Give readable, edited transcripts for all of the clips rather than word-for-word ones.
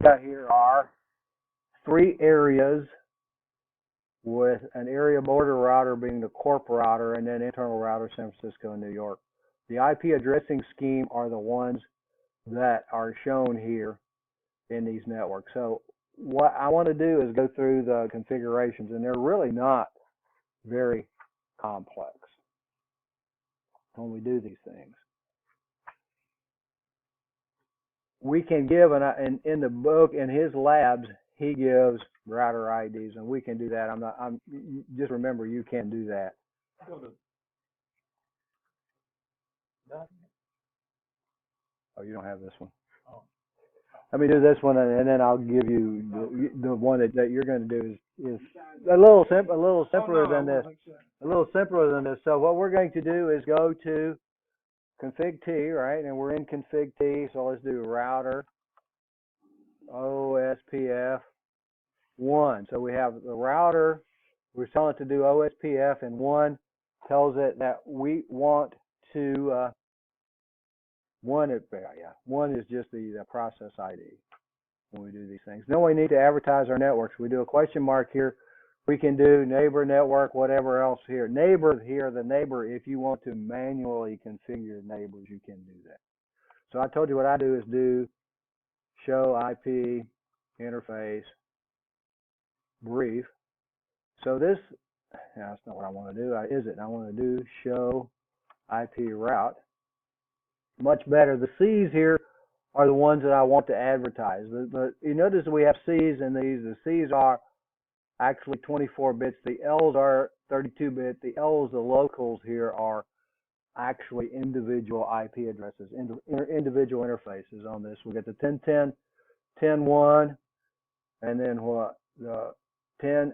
got here are 3 areas with an area border router being the corp router and then internal router San Francisco and New York. The IP addressing scheme are the ones that are shown here in these networks. So what I want to do is go through the configurations, and they're really not very complex when we do these things. We can give, in the book, in his labs, he gives router IDs, and we can do that. Just remember, you can do that. Oh, you don't have this one. Let me do this one, and then I'll give you the one that you're going to do is a little simpler than this. A little simpler than this. So what we're going to do is go to config T, right? And we're in config T. So let's do router OSPF 1. So we have the router. We're telling it to do OSPF, and 1 tells it that we want to. 1 is just the process ID when we do these things. Then we need to advertise our networks. We do a question mark here. We can do neighbor, network, whatever else here. Neighbor here, the neighbor, if you want to manually configure neighbors, you can do that. So I told you what I do is do show IP interface brief. So this, that's not what I want to do, is it? I want to do show IP route. Much better. The C's here are the ones that I want to advertise. You notice that we have C's in these. The C's are actually 24 bits. The L's are 32-bit. The L's, the locals here, are actually individual IP addresses, individual interfaces on this. We got the 1010, 10.1, and then what? The 10,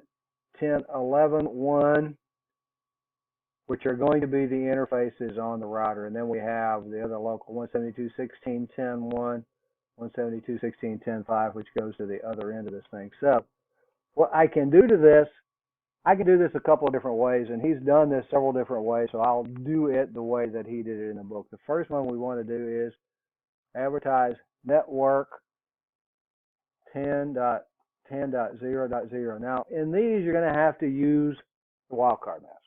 10, 11, 1. Which are going to be the interfaces on the router. And then we have the other local 172.16.10.1, 172.16.10.5, which goes to the other end of this thing. So what I can do to this, I can do this a couple of different ways, and he's done this several different ways, so I'll do it the way that he did it in the book. The first one we want to do is advertise network 10.10.0.0. Now, in these, you're going to have to use the wildcard mask.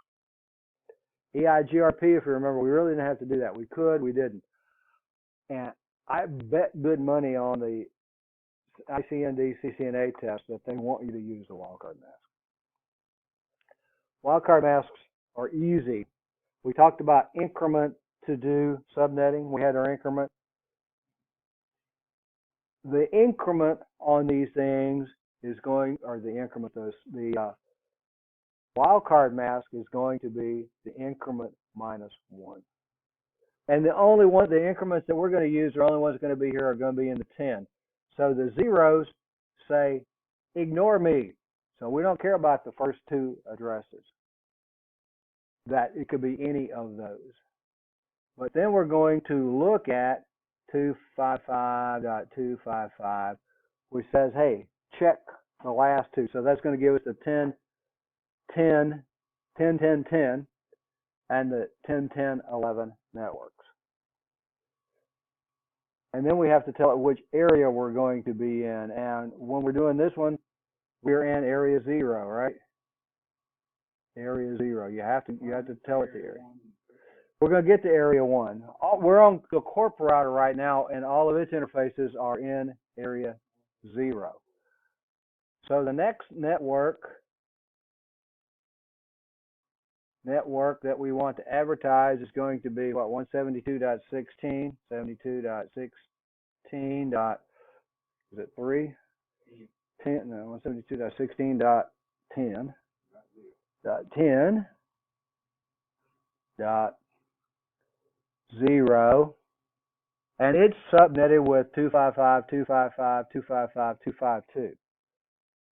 EIGRP, if you remember, we really didn't have to do that. We could, we didn't. And I bet good money on the ICND, CCNA test that they want you to use the wildcard mask. Wildcard masks are easy. We talked about increment to do subnetting. We had our increment. The increment on these things is going, or the increment, the wildcard mask is going to be the increment minus 1. And the only one, the increments that we're going to use, the only ones going to be here are going to be in the 10. So the zeros say, ignore me. So we don't care about the first 2 addresses. That it could be any of those. But then we're going to look at 255.255, which says, hey, check the last 2. So that's going to give us the 10, 10, 10, 10, 10, and the 10, 10, 11 networks. And then we have to tell it which area we're going to be in. And when we're doing this one, we're in area 0, right? Area 0. You have to tell it the area. We're going to get to area 1. We're on the corp router right now, and all of its interfaces are in area 0. So the next network that we want to advertise is going to be what, 172.16, 72.16 dot, is it 3? 10, no, 172.16.10 dot 10 dot 0, and it's subnetted with 255, 255, 255, 252.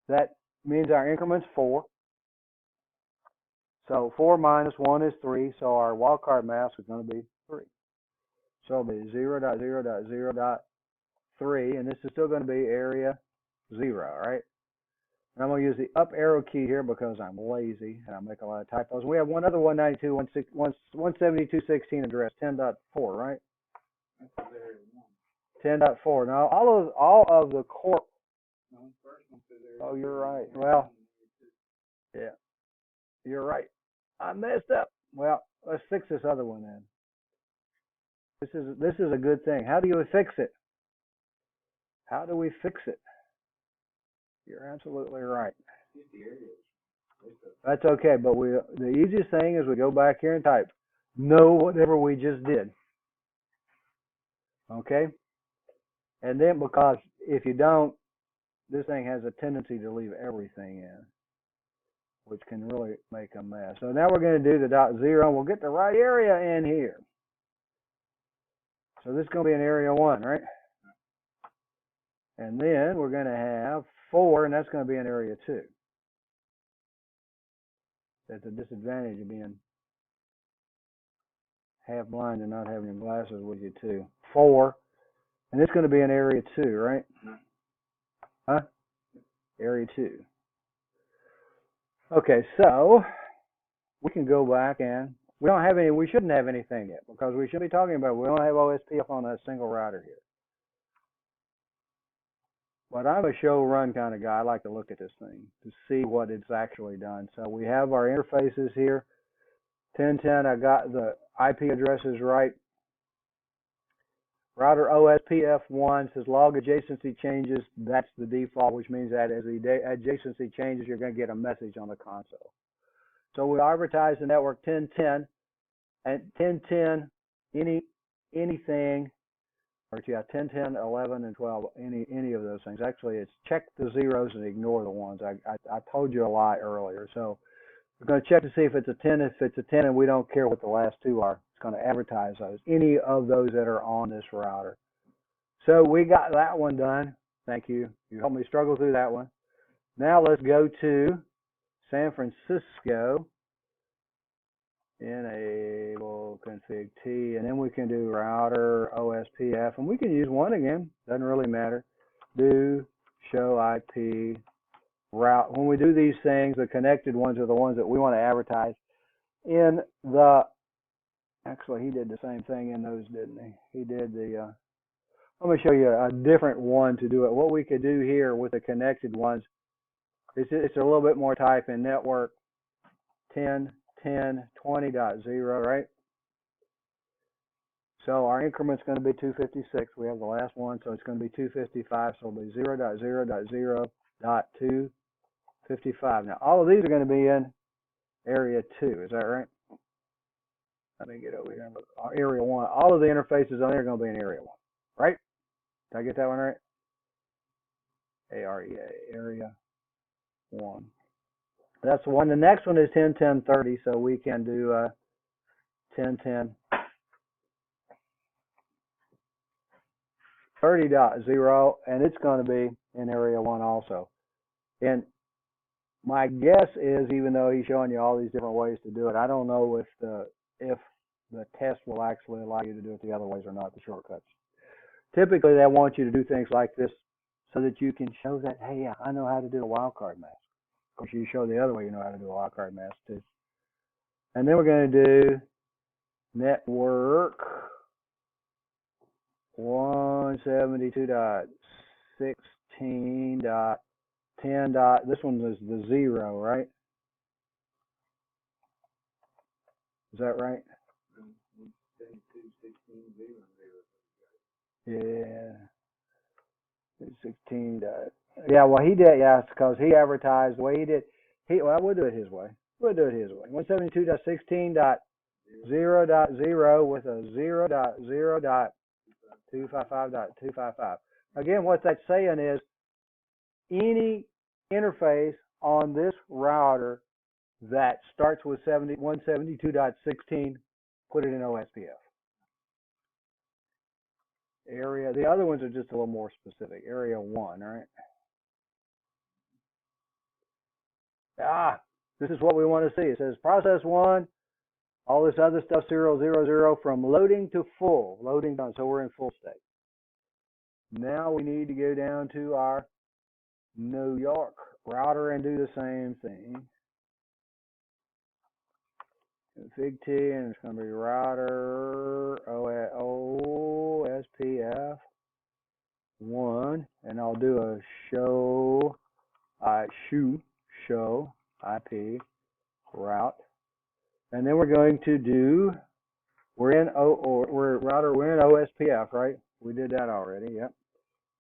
That means our increment's 4. So 4 minus 1 is 3, so our wildcard mask is going to be 3. So it'll be 0.0.0.3, and this is still going to be area 0, right? And I'm going to use the up arrow key here because I'm lazy and I make a lot of typos. We have one other 192.172.16 address, 10.4, right? 10.4. Now all of the corp Oh, you're right. Well, yeah, you're right. I messed up. Well, let's fix this other one then. This is a good thing. How do you fix it? How do we fix it? You're absolutely right. That's okay, but the easiest thing is we go back here and type no whatever we just did. Okay? And then because if you don't, this thing has a tendency to leave everything in, which can really make a mess. So now we're going to do the .0 and we'll get the right area in here. So this is going to be in area 1, right? And then we're going to have 4, and that's going to be in area 2. That's a disadvantage of being half blind and not having your glasses with you too. 4, and it's going to be in area 2, right? Huh? Area 2. Okay, so we can go back and we don't have any. We shouldn't have anything yet because we should be talking about. We don't have OSPF on that single router here. But I'm a show run kind of guy. I like to look at this thing to see what it's actually done. So we have our interfaces here. 1010. I got the IP addresses right. Router OSPF1 says log adjacency changes. That's the default, which means that as the adjacency changes, you're going to get a message on the console. So we advertise the network 1010 and 1010 anything, or yeah, 10, 10, 11, and 12, any of those things. Actually, it's check the zeros and ignore the ones. I told you a lie earlier. So we're going to check to see if it's a 10. If it's a 10 and we don't care what the last two are, it's going to advertise those, any of those that are on this router. So we got that one done. Thank you. You helped me struggle through that one. Now let's go to San Francisco. Enable config T, and then we can do router OSPF, and we can use one again. Doesn't really matter. Do show IP route. When we do these things, the connected ones are the ones that we want to advertise. In the actually, he did the same thing in those, didn't he? He did the. Let me show you a different one to do it. What we could do here with the connected ones is it's a little bit more type in network 10. 10, 20.0, right? So our increment's going to be 256. We have the last one, so it's going to be 255. So it'll be 0.0.0.255. Now, all of these are going to be in area 2. Is that right? Let me get over here and look. Area 1. All of the interfaces on there are going to be in area 1, right? Did I get that one right? AREA, area 1. That's the one. The next one is 10.10.30, so we can do 10.10 30.0, and it's going to be in area 1 also. And my guess is, even though he's showing you all these different ways to do it, I don't know if the test will actually allow you to do it the other ways or not, the shortcuts. Typically, they want you to do things like this so that you can show that, hey, I know how to do a wildcard mask. Of course, you show the other way you know how to do a wildcard mask too. And then we're going to do network 172.16.10. This one is the 0, right? Is that right? Yeah. 16. Yeah, well, he did, yeah, because he advertised the way he did. Well, we'll do it his way. We'll do it his way. 172.16.0.0 with a 0.0.255.255. Again, what that's saying is any interface on this router that starts with 172.16, put it in OSPF. Area, the other ones are just a little more specific. Area 1, right? This is what we want to see. It says process 1, all this other stuff 000 from loading to full. Loading done, so we're in full state. Now we need to go down to our New York router and do the same thing. Config T, and it's going to be router OSPF 1, and I'll do a show IP route, and then we're going to do, we're in OSPF, right? We did that already. Yep.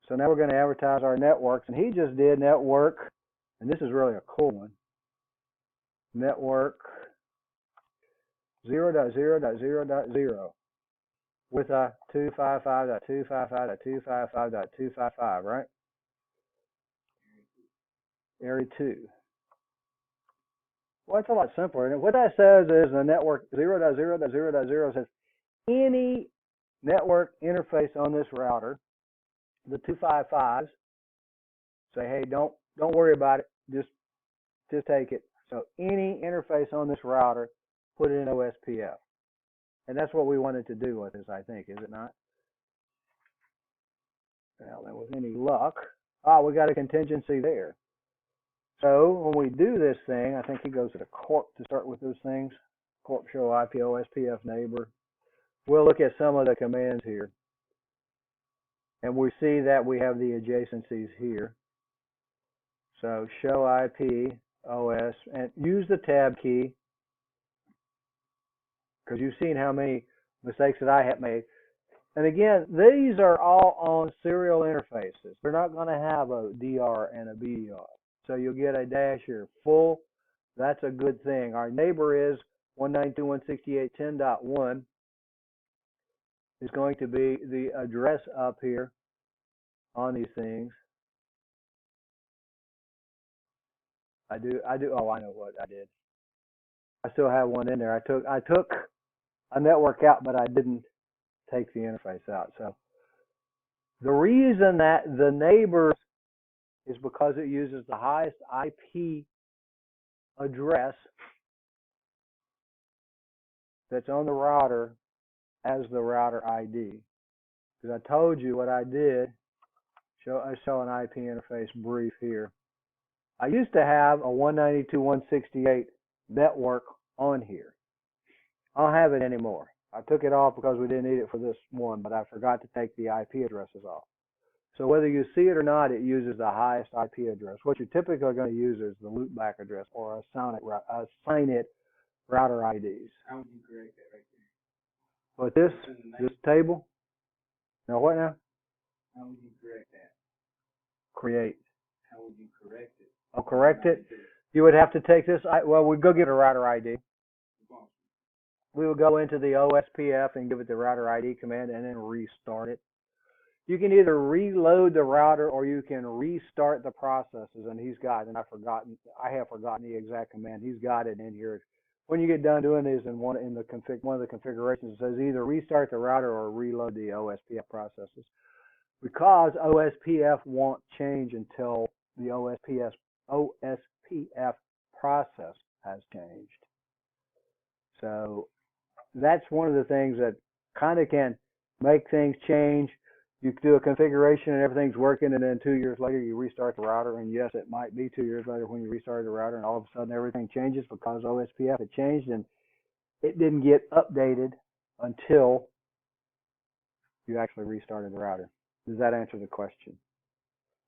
So now we're going to advertise our networks, and he just did network, and this is really a cool one. Network 0.0.0.0 with a 255.255.255.255, right? Area 2. Well, it's a lot simpler. And what that says is the network 0.0.0.0 says any network interface on this router, the 255s, say, hey, don't worry about it, just take it. So any interface on this router, put it in OSPF. And that's what we wanted to do with this, I think, is it not? Well, then with any luck, we got a contingency there. So when we do this thing, I think he goes to the corp to start with those things. Corp show IP OSPF neighbor. We'll look at some of the commands here. And we see that we have the adjacencies here. So show IP OS, and use the tab key, because you've seen how many mistakes that I have made. And again, these are all on serial interfaces. They're not going to have a DR and a BDR. So you'll get a dash here, full. That's a good thing. Our neighbor is 192.168.10.1 is going to be the address up here on these things. I know what I did. I still have one in there. I took a network out, but I didn't take the interface out. So the reason that the neighbors is because it uses the highest IP address that's on the router as the router ID. Because I told you what I did. I show an IP interface brief here. I used to have a 192.168 network on here. I don't have it anymore. I took it off because we didn't need it for this one, but I forgot to take the IP addresses off. So whether you see it or not, it uses the highest IP address. What you're typically going to use is the loopback address or assign it router IDs. How would you correct that right there? But this table, now what now? How would you correct that? Create. How would you correct it? I'll correct it. You would have to take this, well, we'd go get a router ID. We would go into the OSPF and give it the router ID command and then restart it. You can either reload the router or you can restart the processes, and he's got, and I have forgotten the exact command. He's got it in here. When you get done doing these one of the configurations, it says either restart the router or reload the OSPF processes, because OSPF won't change until the OSPF process has changed. So that's one of the things that kind of can make things change. You do a configuration and everything's working, and then 2 years later you restart the router, and yes, it might be 2 years later when you restart the router and all of a sudden everything changes because OSPF had changed and it didn't get updated until you actually restarted the router. Does that answer the question?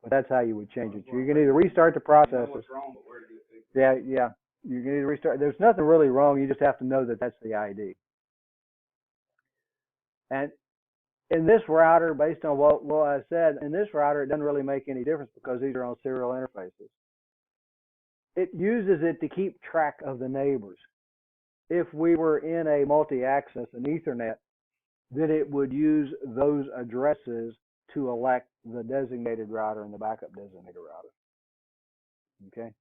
But that's how you would change it. You can either restart the processes. What's wrong, but where do you fix it? Yeah. You can either restart. There's nothing really wrong. You just have to know that that's the ID. And in this router, based on what I said, in this router, it doesn't really make any difference because these are on serial interfaces. It uses it to keep track of the neighbors. If we were in a multi-access, an Ethernet, then it would use those addresses to elect the designated router and the backup designated router. Okay.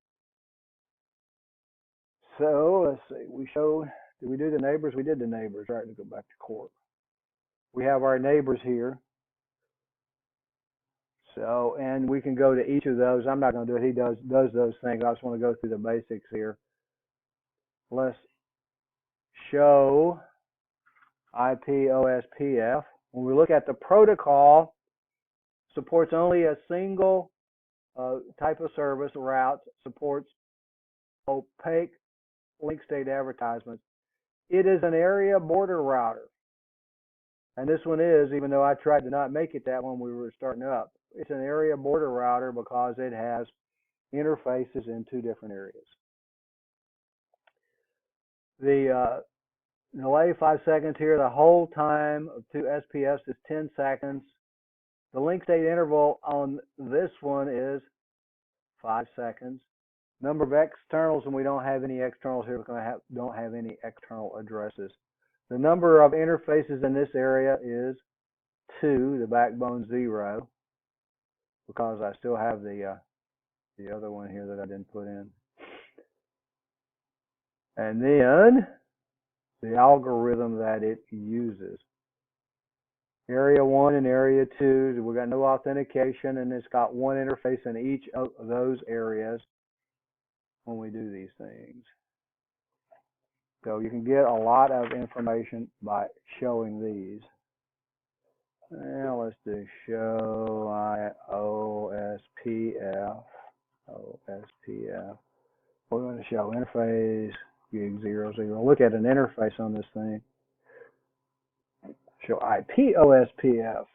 So let's see. Did we do the neighbors? We did the neighbors, right? To go back to corp. We have our neighbors here. So, and we can go to each of those. I'm not going to do it. He does those things. I just want to go through the basics here. Let's show IP OSPF. When we look at the protocol, supports only a single type of service route, supports opaque link state advertisements. It is an area border router. And this one is, even though I tried to not make it that when we were starting up. it's an area border router because it has interfaces in two different areas. The delay 5 seconds here. The hold time of two SPFs is 10 seconds. The link state interval on this one is 5 seconds. Number of externals, and we don't have any externals here because I don't have any external addresses. The number of interfaces in this area is 2, the backbone 0, because I still have the other one here that I didn't put in. And then the algorithm that it uses. Area 1 and Area 2, we got no authentication, and it's got one interface in each of those areas when we do these things. So you can get a lot of information by showing these. Now let's do show OSPF. OSPF. We're going to show interface gig 00. Look at an interface on this thing. Show IP OSPF.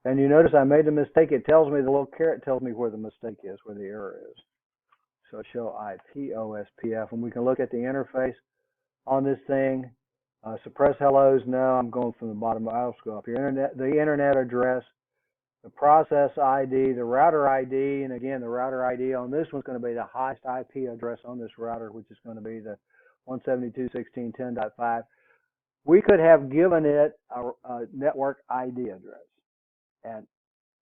And you notice I made the mistake. It tells me, the little caret tells me where the mistake is, where the error is. So show IP OSPF, and we can look at the interface on this thing. Suppress hellos. No, I'm going from the bottom. I'll go up here. The internet address, the process ID, the router ID, and again, the router ID on this one's going to be the highest IP address on this router, which is going to be the 172.16.10.5. We could have given it a network ID address, and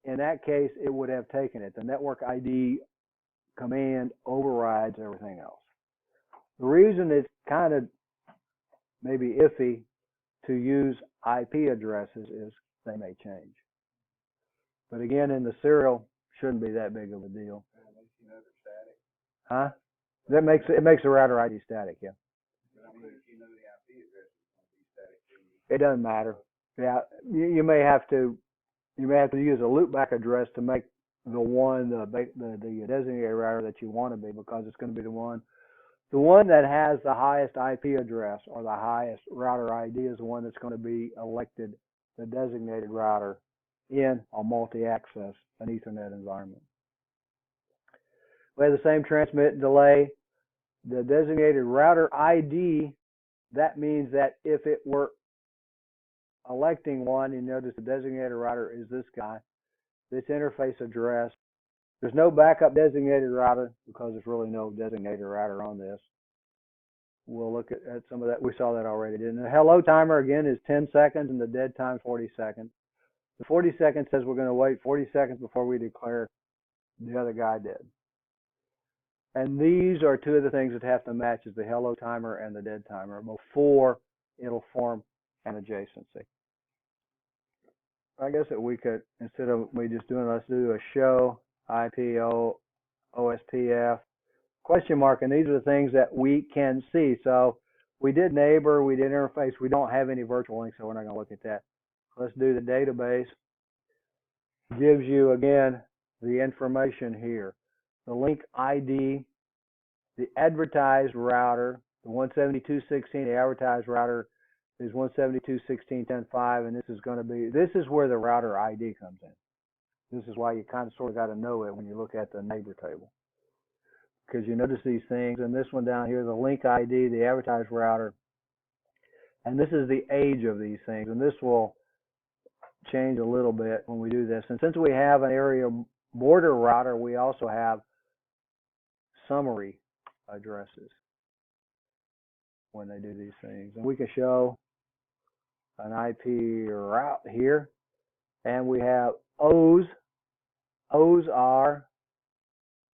in that case, it would have taken it. The network ID command overrides everything else. The reason it's kind of maybe iffy to use IP addresses is they may change. But again, in the serial, shouldn't be that big of a deal. Huh? That makes it makes the router ID static, yeah. It doesn't matter. Yeah, you may have to use a loopback address to make the one the designated router that you want to be, because it's going to be the one that has the highest IP address or the highest router ID is the one that's going to be elected the designated router in a multi-access, an Ethernet environment. We have the same transmit and delay. The designated router ID, that means that if it were electing one, you notice the designated router is this guy, this interface address. There's no backup designated router because there's really no designated router on this. We'll look at some of that. We saw that already, didn't we? The hello timer, again, is 10 seconds and the dead time 40 seconds. The 40 seconds says we're going to wait 40 seconds before we declare the other guy dead. And these are two of the things that have to match, is the hello timer and the dead timer before it'll form an adjacency. I guess that we could, instead of me just doing, let's do a show IP OSPF question mark, and these are the things that we can see. So we did neighbor, we did interface, we don't have any virtual links, so we're not going to look at that. Let's do the database. Gives you, again, the information here. The link ID, the advertised router, the 172.16, the advertised router is 172.16.10.5, and this is going to be, this is where the router ID comes in. This is why you kind of sort of got to know it when you look at the neighbor table. Because you notice these things, and this one down here, the link ID, the advertised router, and this is the age of these things, and this will change a little bit when we do this. And since we have an area border router, we also have summary addresses when they do these things. And we can show an IP route here, and we have O's. O's are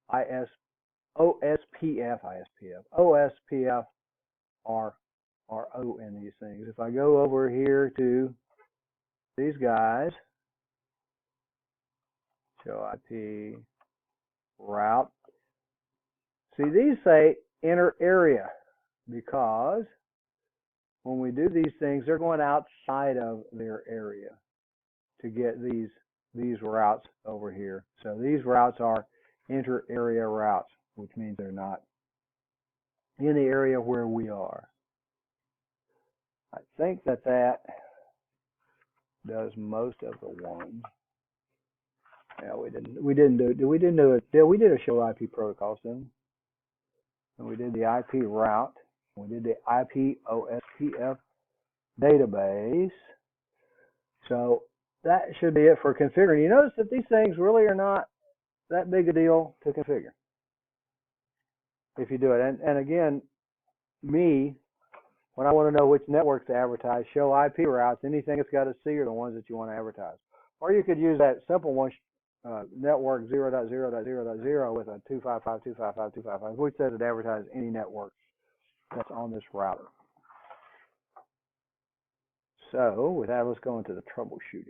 OSPF are O in these things. If I go over here to these guys, show IP route. See, these say inner area because when we do these things, they're going outside of their area to get these routes over here. So these routes are inter-area routes, which means they're not in the area where we are. I think that does most of the ones. Yeah, we didn't do it. Yeah, we did a show IP protocols then. And we did the IP route. We did the IP OSPF database. So that should be it for configuring. You notice that these things really are not that big a deal to configure if you do it. And again, when I want to know which networks to advertise, show IP routes. Anything that's got a C are the ones that you want to advertise. Or you could use that simple one, network 0.0.0.0 with a 255.255.255, which says it advertises any network that's on this router. So with that, let's go into the troubleshooting.